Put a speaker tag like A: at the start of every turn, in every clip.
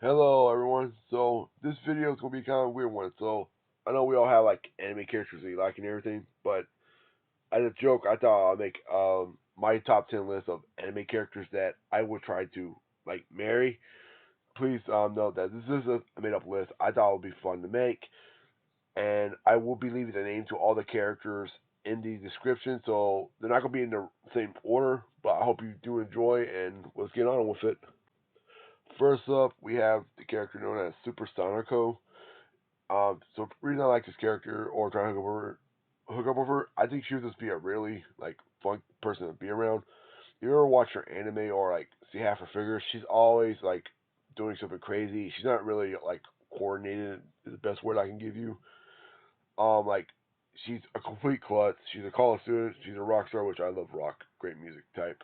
A: Hello everyone. So this video is gonna be kind of a weird one. So I know we all have like anime characters we like and everything, but as a joke, I thought I'd make my top 10 list of anime characters that I would try to like marry. Please note that this is a made up list. I thought it would be fun to make, and I will be leaving the name to all the characters in the description, so they're not gonna be in the same order. But I hope you do enjoy, and let's get on with it. First up, we have the character known as Super Sonico. So the reason I like this character or try to hook up with her, I think she would just be a really like fun person to be around. You ever watch her anime or like see half her figure? She's always like doing something crazy. She's not really like coordinated. Is the best word I can give you. Like she's a complete klutz. She's a college student. She's a rock star, which I love rock, great music type.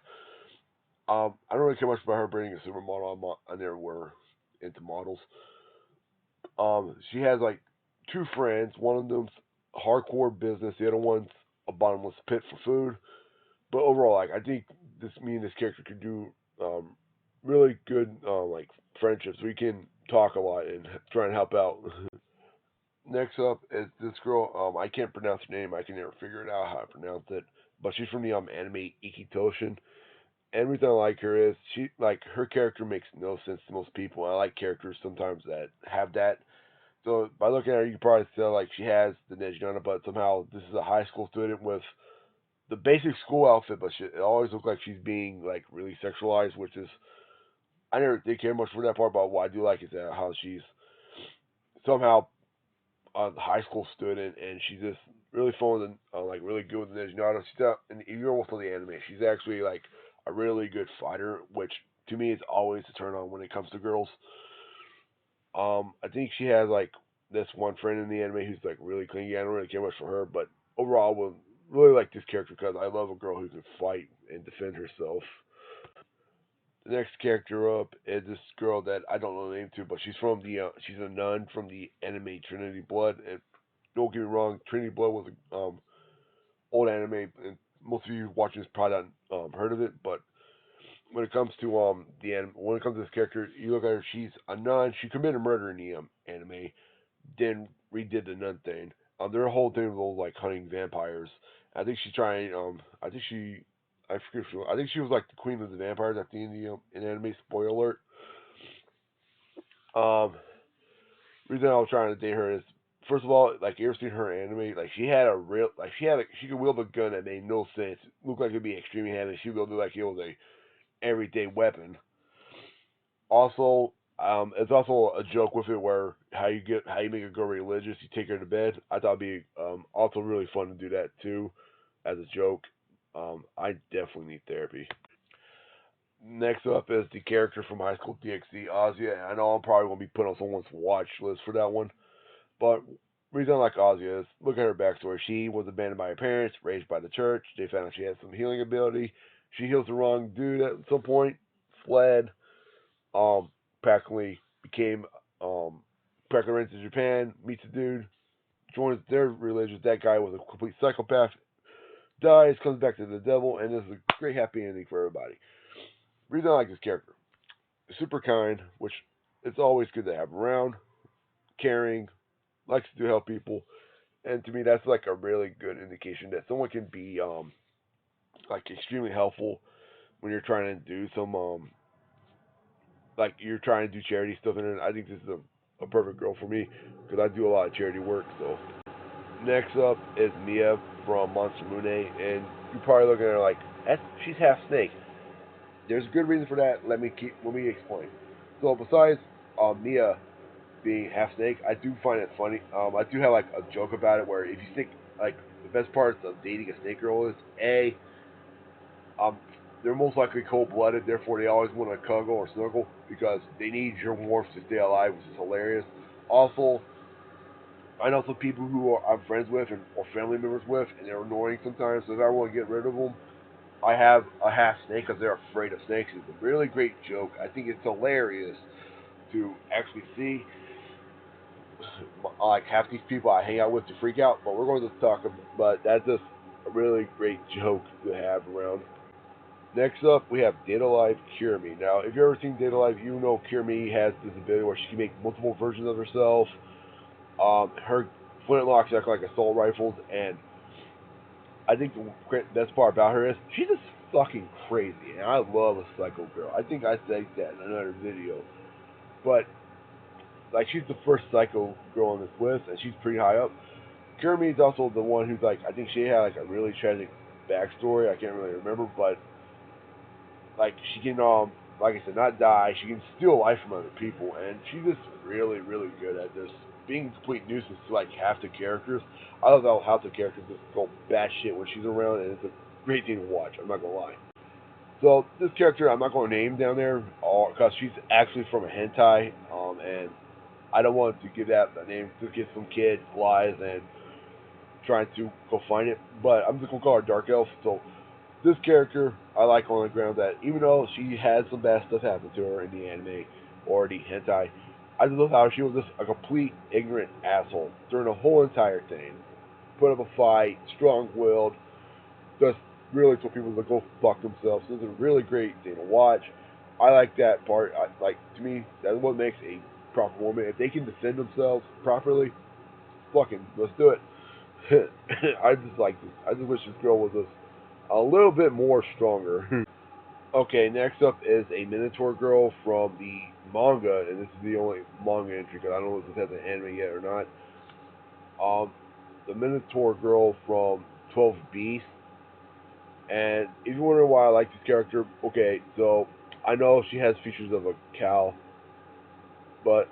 A: I don't really care much about her bringing a supermodel. I never were into models. She has like two friends. One of them's hardcore business. The other one's a bottomless pit for food. But overall, like I think me and this character could do really good like friendships. We can talk a lot and try and help out. Next up is this girl. I can't pronounce her name. I can never figure it out how to pronounce it. But she's from the anime Ikitoshin. Everything I like her is she like her character makes no sense to most people. I like characters sometimes that have that. So by looking at her, you can probably tell like she has the Nejana, but somehow this is a high school student with the basic school outfit, but it always looks like she's being like really sexualized, which is I never did care much for that part. But what I do like is that how she's somehow a high school student and she's just really fun and like really good with the Nejana. She's not, and if you're also the anime, she's actually like a really good fighter, which to me is always a turn on when it comes to girls. I think she has like this one friend in the anime who's like really clingy. I don't really care much for her, but overall, I will really like this character because I love a girl who can fight and defend herself. The next character up is this girl that I don't know the name to, but she's a nun from the anime Trinity Blood. And don't get me wrong, Trinity Blood was a old anime, and most of you watching this probably not heard of it. But when it comes to when it comes to this character, you look at her, she's a nun. She committed murder in the anime, then redid the nun thing. Their whole thing was like hunting vampires. I think she's trying. I think she. I forget. I think she was like the queen of the vampires at the end of the in anime. Spoiler alert. Um, reason I was trying to date her is first of all, like you ever seen her anime? Like she had a real, like she could wield a gun that made no sense. Looked like it'd be extremely heavy. She would go do like it was a everyday weapon. Also, it's also a joke with it where how you make a girl religious, you take her to bed. I thought it'd be also really fun to do that too, as a joke. I definitely need therapy. Next up is the character from High School DXD, Ozia. I know I'm probably gonna be put on someone's watch list for that one, but reason I like Ozia is look at her backstory. She was abandoned by her parents, raised by the church. They found out she had some healing ability. She heals the wrong dude at some point, fled, um, practically became practically ran to Japan, meets a dude, joins their religion. That guy was a complete psychopath, dies, comes back to the devil, and this is a great happy ending for everybody. Reason I like this character, super kind, which it's always good to have around, caring, likes to help people, and to me that's like a really good indication that someone can be like extremely helpful when you're trying to do some like you're trying to do charity stuff, and I think this is a perfect girl for me because I do a lot of charity work. So next up is Miia from Monster Monet, and you're probably looking at her like she's half snake. There's a good reason for that. Let me explain. So besides Miia being half snake, I do find it funny. I do have like a joke about it where if you think like the best parts of dating a snake girl is um, they're most likely cold blooded, therefore they always want to cuddle or snuggle because they need your warmth to stay alive, which is hilarious. Also, I know some people who I'm friends with or family members with, and they're annoying sometimes. So if I want to get rid of them, I have a half snake because they're afraid of snakes. It's a really great joke. I think it's hilarious to actually see like half these people I hang out with to freak out. But we're going to talk about. But that's just a really great joke to have around. Next up, we have Data Life Kurumi. Now, if you've ever seen Data Life, you know Kurumi has this ability where she can make multiple versions of herself. Her flintlocks act like assault rifles, and I think the best part about her is she's just fucking crazy, and I love a psycho girl. I think I said that in another video, but like she's the first psycho girl on this list, and she's pretty high up. Kurumi is also the one who's like I think she had like a really tragic backstory. I can't really remember, but like she can like I said not die. She can steal life from other people, and she's just really good at this. Being a complete nuisance to like half the characters. I love how half the characters just go batshit when she's around, and it's a great thing to watch. I'm not gonna lie. So this character I'm not gonna name down there because she's actually from a hentai, and I don't want to give that a name to get some kid lies and trying to go find it. But I'm just gonna call her Dark Elf. So this character I like on the ground that even though she had some bad stuff happen to her in the anime or the hentai, I just love how she was just a complete ignorant asshole during the whole entire thing. Put up a fight, strong willed, just really told people to go fuck themselves. So it's a really great thing to watch. I like that part. Like to me, that's what makes a proper woman. If they can defend themselves properly, fucking let's do it. I just like this. I just wish this girl was just a little bit more stronger. Okay, next up is a Minotaur Girl from the manga, and this is the only manga entry because I don't know if this has an anime yet or not. The Minotaur Girl from 12 Beasts. And if you're wondering why I like this character, okay, so I know she has features of a cow, but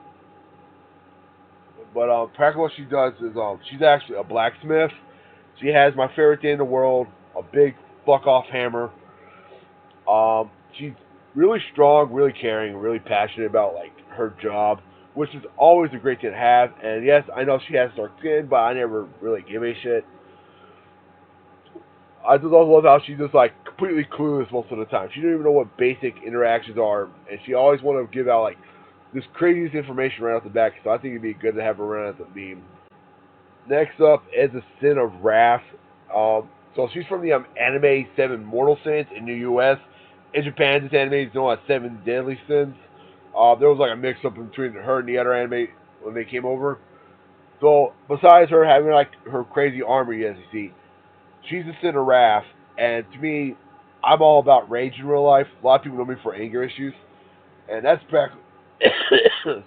A: practically what she does is she's actually a blacksmith. She has my favorite thing in the world, a big fuck off hammer. She's really strong, really caring, really passionate about like her job, which is always a great thing to have. And yes, I know she has dark skin, but I never really give a shit. I just also love how she's just like completely clueless most of the time. She doesn't even know what basic interactions are, and she always want to give out like this craziest information right off the back. So I think it'd be good to have her run as a meme. Next up is the Sin of Wrath. So she's from the anime Seven Mortal Sins in the U.S. In Japan, this anime is known as Seven Deadly Sins. There was like a mix-up between her and the other anime when they came over. So besides her having like her crazy armor, as you see, she's a Sin of Wrath, and to me, I'm all about rage in real life. A lot of people know me for anger issues, and that's practically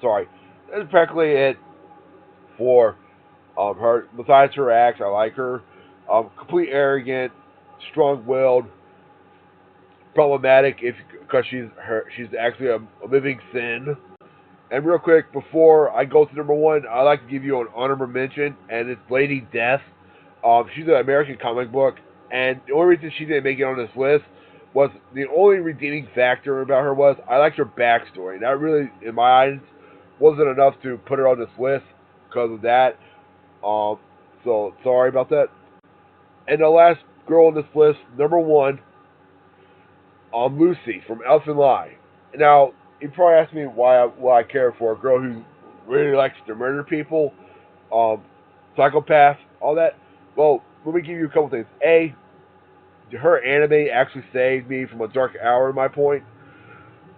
A: sorry, that's practically it for her. Besides her acts, I like her. Complete arrogant, strong-willed, problematic if because she's actually a living sin. And real quick, before I go to number one, I'd like to give you an honorable mention, and it's Lady Death. She's an American comic book, and the only reason she didn't make it on this list was the only redeeming factor about her was I liked her backstory. That really, in my eyes, wasn't enough to put her on this list because of that. Um, so sorry about that. And the last girl on this list, number one, Lucy from Elfen Lie. Now, you probably asked me why I care for a girl who really likes to murder people, um, psychopath, all that. Well, let me give you a couple things. A, her anime actually saved me from a dark hour. In my point,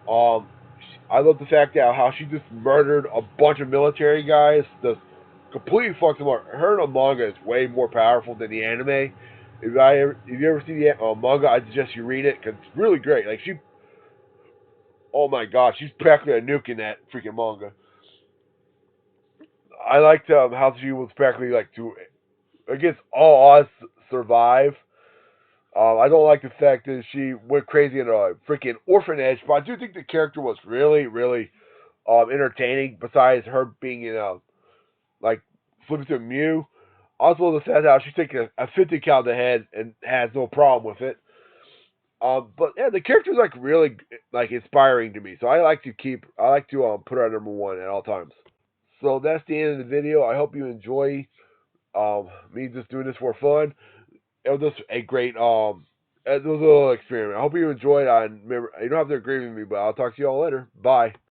A: I love the fact that how she just murdered a bunch of military guys. Just completely fucked them up. Her in a manga is way more powerful than the anime. If you ever see the manga, I suggest you read it because it's really great. Like oh my god, she's practically a nuke in that freaking manga. I liked how she was practically like to against all odds survive. I don't like the fact that she went crazy in a freaking orphanage, but I do think the character was really entertaining. Besides her being like flipping to Mew, also the fact how she's taking a 50 cal to the head and has no problem with it. But yeah, the character's like really like inspiring to me, so I like to put her at number one at all times. So that's the end of the video. I hope you enjoy me just doing this for fun. It was just a great it was a little experiment. I hope you enjoyed it. And remember, you don't have to agree with me, but I'll talk to you all later. Bye.